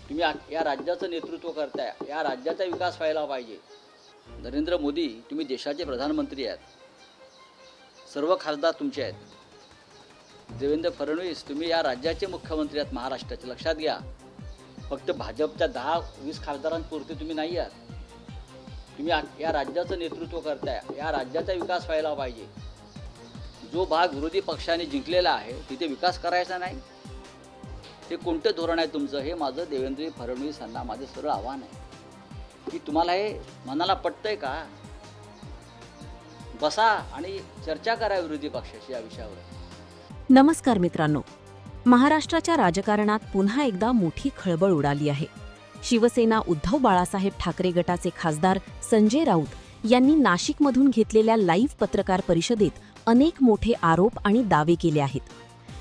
तुम्ही या राज्याचं नेतृत्व करताय, या राज्याचा विकास व्हायला पाहिजे. नरेंद्र मोदी तुम्ही देशाचे प्रधानमंत्री आहात, सर्व खासदार तुमचे आहेत. देवेंद्र फडणवीस तुम्ही या राज्याचे मुख्यमंत्री आहात महाराष्ट्राचे, लक्षात घ्या. फक्त भाजपच्या 10-20 खासदारांपुरते तुम्ही नाही आहात. तुम्ही या राज्याचं नेतृत्व करताय, या राज्याचा विकास व्हायला पाहिजे. जो भाग विरोधी पक्षाने जिंकलेला आहे तिथे विकास करायचा नाही. हे कोणतं धोरण आहे तुमचं? हे माझं देवेंद्र फडणवीस यांना माझं सरळ आव्हान आहे की तुम्हाला हे मनाला पटतंय का? बसा आणि चर्चा करा विरोधी पक्षाशी या विषयावर. नमस्कार मित्रांनो, महाराष्ट्राच्या राजकारणात पुन्हा एकदा मोठी खळबळ उडाली आहे. शिवसेना उद्धव बाळासाहेब ठाकरे गटाचे खासदार संजय राऊत यांनी नाशिकमधून घेतलेल्या लाईव्ह पत्रकार परिषदेत अनेक मोठे आरोप आणि दावे केले आहेत.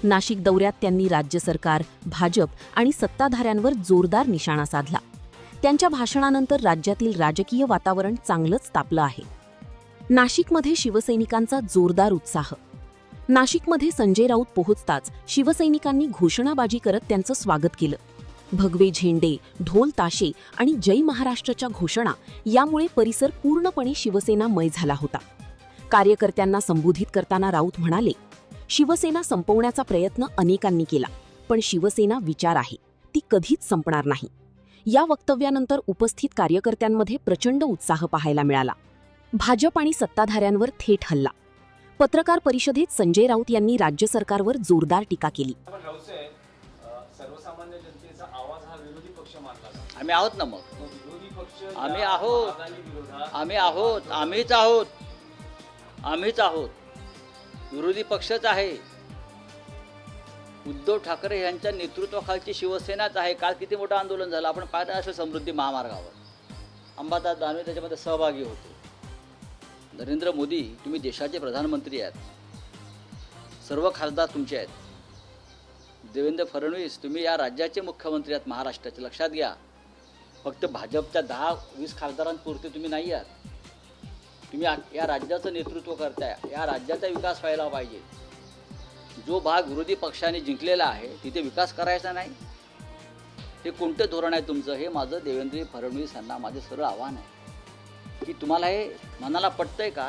नाशिक दौऱ्यात त्यांनी राज्य सरकार, भाजप आणि सत्ताधाऱ्यांवर जोरदार निशाणा साधला. त्यांच्या भाषणानंतर राज्यातील राजकीय वातावरण चांगलंच तापलं आहे. नाशिकमध्ये शिवसैनिकांचा जोरदार उत्साह. नाशिकमध्ये संजय राऊत पोहोचताच शिवसैनिकांनी घोषणाबाजी करत त्यांचं स्वागत केलं. भगवे झेंडे, ढोल ताशे आणि जय महाराष्ट्राच्या घोषणा यामुळे परिसर पूर्णपणे शिवसेनामय झाला होता. कार्यकर्त्यांना संबोधित करताना राऊत म्हणाले, शिवसेना संपवण्याचा प्रयत्न अनेकांनी केला, पण शिवसेना विचार आहे, ती कधीच संपणार नाही. या वक्तव्यानंतर उपस्थित कार्यकर्त्यांमध्ये प्रचंड उत्साह पाहायला मिळाला. भाजप आणि सत्ताधाऱ्यांवर थेट हल्ला. पत्रकार परिषदेत संजय राऊत यांनी राज्य सरकारवर जोरदार टीका केली. सर्वसामान्य जनतेचा आवाज हा विरोधी पक्ष मानला जातो. आम्ही आहोत ना. मग विरोधी पक्ष आम्ही आहोत, आम्हीच आहोत. विरोधी पक्षच आहे. उद्धव ठाकरे यांच्या नेतृत्वाखालची शिवसेनाच आहे. काल किती मोठं आंदोलन झालं आपण पाहिलं असेल. समृद्धी महामार्गावर अंबादास दानवे त्याच्यामध्ये सहभागी होते. नरेंद्र मोदी तुम्ही देशाचे प्रधानमंत्री आहात, सर्व खासदार तुमचे आहेत. देवेंद्र फडणवीस तुम्ही या राज्याचे मुख्यमंत्री आहात महाराष्ट्राचे, लक्षात घ्या. फक्त भाजपच्या 10-20 खासदारांपुरते तुम्ही नाही आहात. तुम्ही या राज्याचं नेतृत्व करताय, या राज्याचा विकास व्हायला पाहिजे. जो भाग विरोधी पक्षाने जिंकलेला आहे तिथे विकास करायचा नाही. हे कोणतं धोरण आहे तुमचं? हे माझं देवेंद्र फडणवीस यांना माझं सरळ आव्हान आहे की तुम्हाला हे मनाला पटतंय का?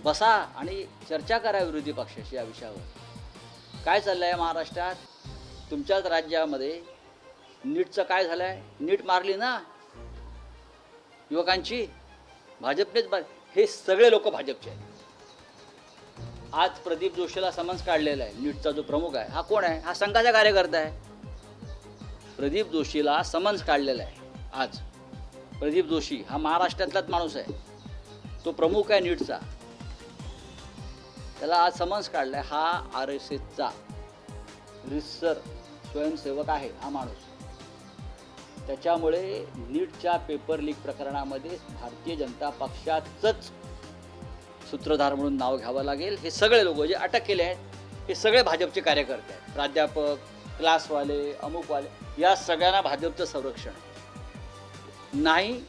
बसा आणि चर्चा करा विरोधी पक्षाशी या विषयावर. काय चाललं आहे महाराष्ट्रात? तुमच्याच राज्यामध्ये नीटचं काय झालं आहे? नीट मारली ना युवकांची, भाजपनेच. हे सगळे लोक भाजपचे आहेत. आज प्रदीप जोशीला समन्स काढलेला आहे. नीटचा जो प्रमुख आहे हा कोण आहे? हा संघाचा कार्यकर्ता आहे. प्रदीप जोशीला समन्स काढलेला आहे आज. प्रदीप जोशी हा महाराष्ट्रातलाच माणूस आहे, तो प्रमुख आहे नीटचा. त्याला आज समन्स काढलाय. हा RSSचा रिसर स्वयंसेवक आहे हा माणूस. त्याच्यामुळे नीटच्या पेपर लीक प्रकरणामध्ये भारतीय जनता पक्षाचंच सूत्रधार म्हणून नाव घ्यावं लागेल. हे सगळे लोक जे अटक केले आहेत हे सगळे भाजपचे कार्यकर्ते आहेत. प्राध्यापक, क्लासवाले, अमुकवाले, या सगळ्यांना भाजपचं संरक्षण नाही.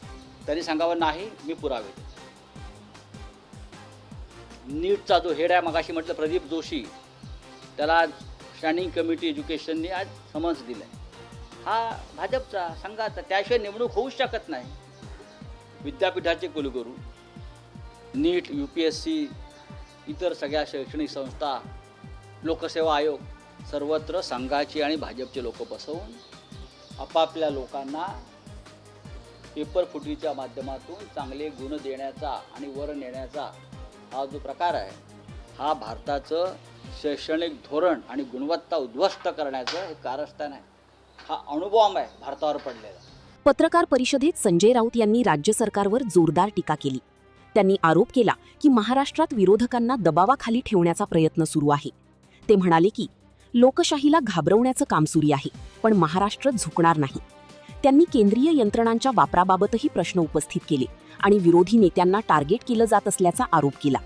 तरी सांगावं नाही, मी पुरावे. नीटचा जो हेड आहे, मगाशी म्हटलं प्रदीप जोशी, त्याला स्टँडिंग कमिटी एज्युकेशनने आज समन्स दिलं आहे. हा भाजपचा संघाचा, त्याशिवाय नेमणूक होऊच शकत नाही. विद्यापीठाचे कुलगुरू, नीट, UPSC, इतर सगळ्या शैक्षणिक संस्था, लोकसेवा आयोग, सर्वत्र संघाची आणि भाजपचे लोक बसवून आपापल्या लोकांना पेपर फुटीच्या माध्यमातून चांगले गुण देण्याचा आणि वर नेण्याचा हा जो प्रकार आहे, हा भारताचं शैक्षणिक धोरण आणि गुणवत्ता उद्ध्वस्त करण्याचं हे कारस्थान आहे. हा अणुबॉम्ब आहे भारतावर पडलेला. पत्रकार परिषदेत संजय राऊत यांनी राज्य सरकारवर जोरदार टीका केली. त्यांनी आरोप केला की महाराष्ट्रात विरोधकांना दबावाखाली ठेवण्याचा प्रयत्न सुरू आहे. ते म्हणाले की लोकशाहीला घाबरवण्याचं काम सुरू आहे, पण महाराष्ट्र झुकणार नाही. त्यांनी केंद्रीय यंत्रणांच्या वापराबाबतही प्रश्न उपस्थित केले आणि विरोधी नेत्यांना टार्गेट केलं जात असल्याचा आरोप केला.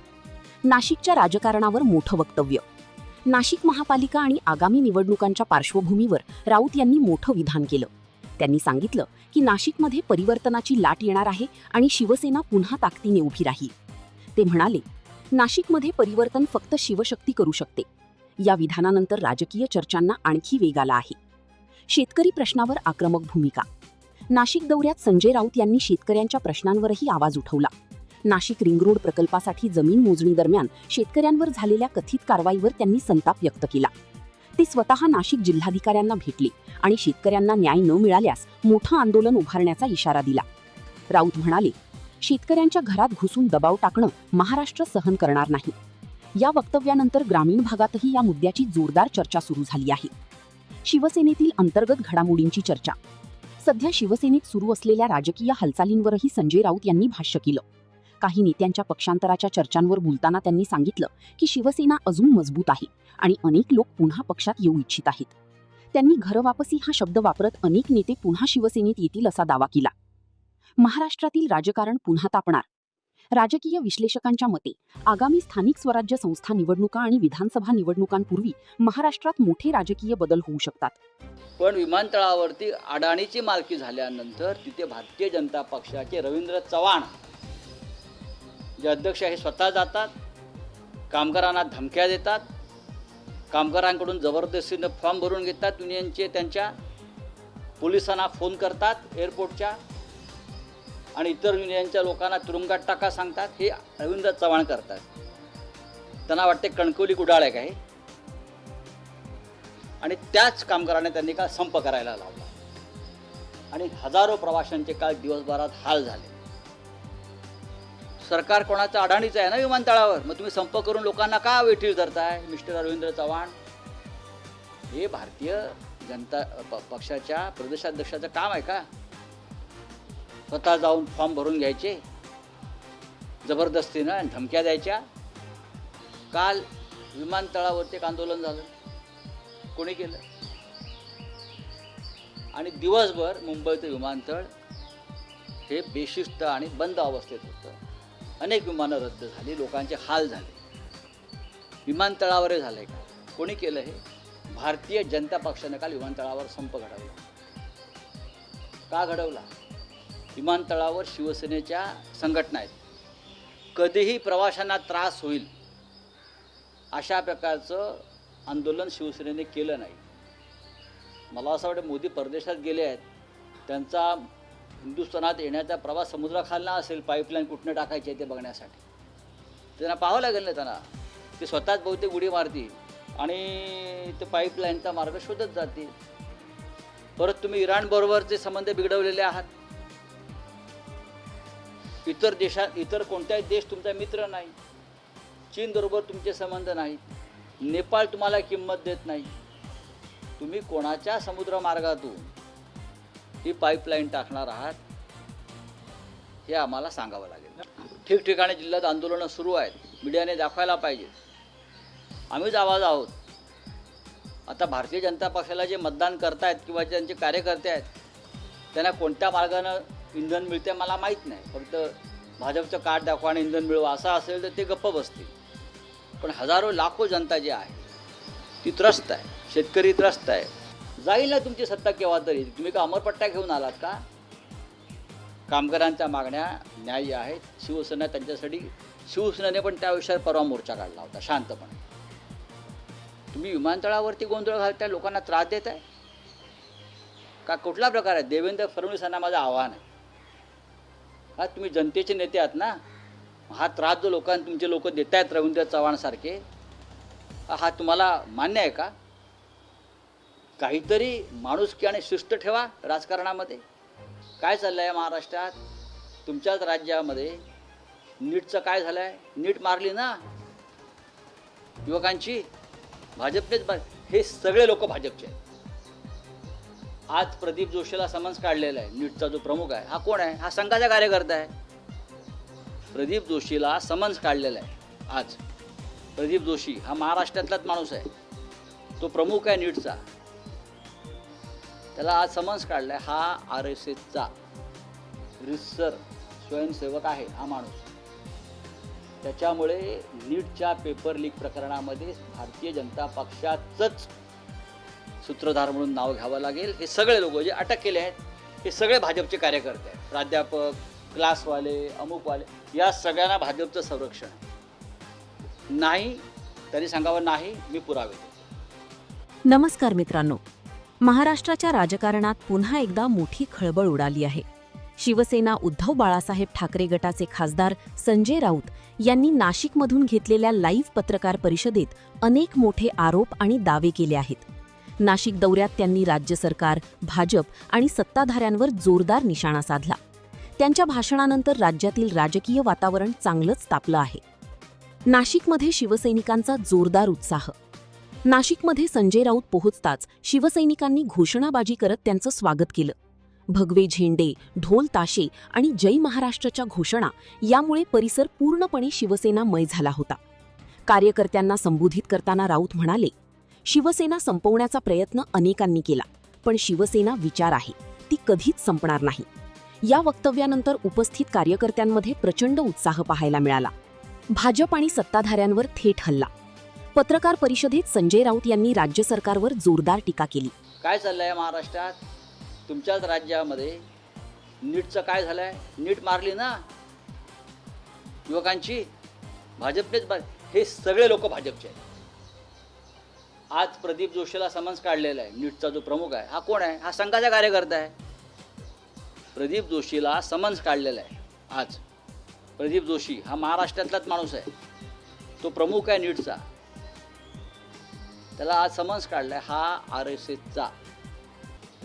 नाशिकच्या राजकारणावर मोठं वक्तव्य. नाशिक महापालिका आणि आगामी निवडणुकांच्या पार्श्वभूमीवर राऊत यांनी मोठं विधान केलं. त्यांनी सांगितलं की नाशिकमध्ये परिवर्तनाची लाट येणार आहे आणि शिवसेना पुन्हा ताकदीने उभी राहील. ते म्हणाले, नाशिकमध्ये परिवर्तन फक्त शिवशक्ती करू शकते. या विधानानंतर राजकीय चर्चांना आणखी वेग आला आहे. शेतकरी प्रश्नावर आक्रमक भूमिका. नाशिक दौऱ्यात संजय राऊत यांनी शेतकऱ्यांच्या प्रश्नांवरही आवाज उठवला. नाशिक रिंग रोड प्रकल्पासाठी जमीन मोजणी दरम्यान शेतकऱ्यांवर झालेल्या कथित कारवाईवर त्यांनी संताप व्यक्त केला. ते स्वतः नाशिक जिल्हाधिकाऱ्यांना भेटले आणि शेतकऱ्यांना न्याय न मिळाल्यास मोठं आंदोलन उभारण्याचा इशारा दिला. राऊत म्हणाले, शेतकऱ्यांच्या घरात घुसून दबाव टाकणं महाराष्ट्र सहन करणार नाही. या वक्तव्यानंतर ग्रामीण भागातही या मुद्द्याची जोरदार चर्चा सुरू झाली आहे. शिवसेनेतील अंतर्गत घडामोडींची चर्चा. सध्या शिवसेनेत सुरू असलेल्या राजकीय हालचालींवरही संजय राऊत यांनी भाष्य केलं. काही नेत्यांच्या पक्षांतराच्या चर्चांवर बोलताना त्यांनी सांगितलं की शिवसेना अजून मजबूत आहे आणि अनेक लोक पुन्हा पक्षात येऊ इच्छित आहेत. त्यांनी घरवापसी हा शब्द वापरत अनेक नेते पुन्हा शिवसेनेत येतील असा दावा केला. महाराष्ट्रातील राजकारण पुन्हा तापणार. राजकीय विश्लेषकांच्या मते आगामी स्थानिक स्वराज्य संस्था निवडणुका आणि विधानसभा निवडणुकांपूर्वी महाराष्ट्रात मोठे राजकीय बदल होऊ शकतात. पण विमानतळावरती अडाणीची मालकी झाल्यानंतर तिथे भारतीय जनता पक्षाचे रवींद्र चव्हाण जे अध्यक्ष आहे स्वतः जातात, कामगारांना धमक्या देतात, कामगारांकडून जबरदस्तीनं फॉर्म भरून घेतात, युनियनचे त्यांच्या पोलिसांना फोन करतात एअरपोर्टच्या आणि इतर युनियनच्या लोकांना तुरुंगात टाका सांगतात. हे रवींद्र चव्हाण करतात. त्यांना वाटते कणकवली गुडाळ आहे काय, आणि त्याच कामगारांना त्यांनी काल संप करायला लावला आणि हजारो प्रवाशांचे काल दिवसभरात हाल झाले. सरकार कोणाचं अडाणीचं आहे ना विमानतळावर, मग तुम्ही संप करून लोकांना का वेठीस धरताय मिस्टर रवींद्र चव्हाण? हे भारतीय जनता पक्षाच्या प्रदेशाध्यक्षाचं काम आहे का? स्वतः जाऊन फॉर्म भरून घ्यायचे जबरदस्तीनं आणि धमक्या द्यायच्या. काल विमानतळावरती एक आंदोलन झालं, कोणी केलं? आणि दिवसभर मुंबईचं विमानतळ हे बेशिस्त आणि बंद अवस्थेत होतं. अनेक विमानं रद्द झाली, लोकांचे हाल झाले. विमानतळावरही झालंय का? कोणी केलं हे? भारतीय जनता पक्षाने काल विमानतळावर संप घडवला. का घडवला? विमानतळावर शिवसेनेच्या संघटना आहेत. कधीही प्रवाशांना त्रास होईल अशा प्रकारचं आंदोलन शिवसेनेने केलं नाही. मला असं वाटतं मोदी परदेशात गेले आहेत, त्यांचा हिंदुस्थानात येण्याचा प्रवास समुद्राखालना असेल, पाईपलाईन कुठनं टाकायची आहे ते बघण्यासाठी. त्यांना पाहावं लागेल ना त्यांना. ते स्वतःच बहुतेक उडी मारतील आणि ते पाईपलाईनचा मार्ग शोधत जातील. परत तुम्ही इराणबरोबरचे संबंध बिघडवलेले आहात. इतर कोणताही देश तुमचा मित्र नाही. चीनबरोबर तुमचे संबंध नाहीत. नेपाळ तुम्हाला किंमत देत नाही. तुम्ही कोणाच्या समुद्रमार्गातून ही पाईपलाईन टाकणार आहात हे आम्हाला सांगावं लागेल. ठिकठिकाणी जिल्ह्यात आंदोलनं सुरू आहेत, मीडियाने दाखवायला पाहिजे. आम्हीच आवाज आहोत. आता भारतीय जनता पक्षाला जे मतदान करतायत किंवा ज्यांचे कार्यकर्ते आहेत त्यांना कोणत्या मार्गानं इंधन मिळते मला माहीत नाही. फक्त भाजपचं कार्ड दाखवा आणि इंधन मिळवा असं असेल तर ते गप्प बसतील. पण हजारो लाखो जनता जी आहे ती त्रस्त आहे, शेतकरी त्रस्त आहे. जाईल ना तुमची सत्ता केव्हा तरी. तुम्ही का अमरपट्ट्या घेऊन आलात का? कामगारांच्या मागण्या न्याय्य आहेत. शिवसेना त्यांच्यासाठी, शिवसेनेने पण त्या विषयावर परवा मोर्चा काढला होता शांतपणे. तुम्ही विमानतळावरती गोंधळ घालताय, लोकांना त्रास देत आहे का? कुठला प्रकार आहे? देवेंद्र फडणवीसांना माझं आव्हान आहे, हा तुम्ही जनतेचे नेते आहात ना, हा त्रास जो तुमचे लोक देत आहेत रवींद्र चव्हाणसारखे, हा तुम्हाला मान्य आहे का? काहीतरी माणुसकी आणि शिस्त ठेवा राजकारणामध्ये. काय चाललं आहे महाराष्ट्रात? तुमच्याच राज्यामध्ये नीटचं काय झालं आहे? नीट मारली ना युवकांची, भाजपनेच. हे सगळे लोक भाजपचे आहेत. आज प्रदीप जोशीला समन्स काढलेला आहे. नीटचा जो प्रमुख आहे हा कोण आहे? हा संघाचा कार्यकर्ता आहे. प्रदीप जोशीला समन्स काढलेला आहे आज. प्रदीप जोशी हा महाराष्ट्रातलाच माणूस आहे, तो प्रमुख आहे नीटचा. त्याला आज समन्स काढलाय. हा RSSचा रिसर स्वयंसेवक आहे हा माणूस. त्याच्यामुळे नीटच्या पेपर लीक प्रकरणामध्ये भारतीय जनता पक्षाचंच सूत्रधार म्हणून नाव घ्यावं लागेल. हे सगळे लोक जे अटक केले आहेत हे सगळे भाजपचे कार्यकर्ते आहेत. प्राध्यापक, क्लासवाले, अमुकवाले, या सगळ्यांना भाजपचं संरक्षण नाही. तरी सांगावं नाही, मी पुरावे देतो. नमस्कार मित्रांनो, महाराष्ट्राच्या राजकारणात पुन्हा एकदा मोठी खळबळ उडाली आहे. शिवसेना उद्धव बाळासाहेब ठाकरे गटाचे खासदार संजय राऊत यांनी नाशिकमधून घेतलेल्या लाईव्ह पत्रकार परिषदेत अनेक मोठे आरोप आणि दावे केले आहेत. नाशिक दौऱ्यात त्यांनी राज्य सरकार, भाजप आणि सत्ताधाऱ्यांवर जोरदार निशाणा साधला. त्यांच्या भाषणानंतर राज्यातील राजकीय वातावरण चांगलंच तापलं आहे. नाशिकमध्ये शिवसैनिकांचा जोरदार उत्साह. नाशिकमध्ये संजय राऊत पोहोचताच शिवसैनिकांनी घोषणाबाजी करत त्यांचं स्वागत केलं. भगवे झेंडे, ढोल ताशे आणि जय महाराष्ट्राच्या घोषणा यामुळे परिसर पूर्णपणे शिवसेनामय झाला होता. कार्यकर्त्यांना संबोधित करताना राऊत म्हणाले, शिवसेना संपवण्याचा प्रयत्न अनेकांनी केला, पण शिवसेना विचार आहे, ती कधीच संपणार नाही. या वक्तव्यानंतर उपस्थित कार्यकर्त्यांमध्ये प्रचंड उत्साह पाहायला मिळाला. भाजप आणि सत्ताधाऱ्यांवर थेट हल्ला. पत्रकार परिषदेत संजय राऊत यांनी राज्य सरकारवर जोरदार टीका केली. काय चाललंय महाराष्ट्रात? तुमच्याच राज्यामध्ये नीटचं काय झालंय? नीट मारली ना युवकांची, भाजपनेच हे सगळे लोक भाजपचे आहेत. आज प्रदीप जोशीला समन्स काढलेला आहे. नीटचा जो प्रमुख आहे हा कोण आहे? हा संघाचा कार्यकर्ता आहे. प्रदीप जोशीला समन्स काढलेला आहे. आज प्रदीप जोशी हा महाराष्ट्रातलाच माणूस आहे, तो प्रमुख आहे नीटचा. त्याला आज समन्स काढलाय. हा RSSचा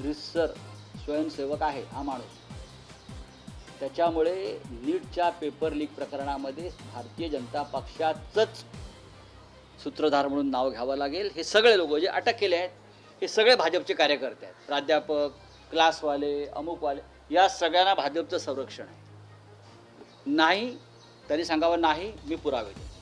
रिसर स्वयंसेवक आहे हा माणूस. त्याच्यामुळे नीटच्या पेपर लीक प्रकरणामध्ये भारतीय जनता पक्षाचंच सूत्रधार म्हणून नाव घ्यावं लागेल. हे सगळे लोक जे अटक केले आहेत हे सगळे भाजपचे कार्यकर्ते आहेत. प्राध्यापक, क्लासवाले, अमुकवाले, या सगळ्यांना भाजपचं संरक्षण आहे. नाही त्यांनी सांगावं, नाही मी पुरावे देईन.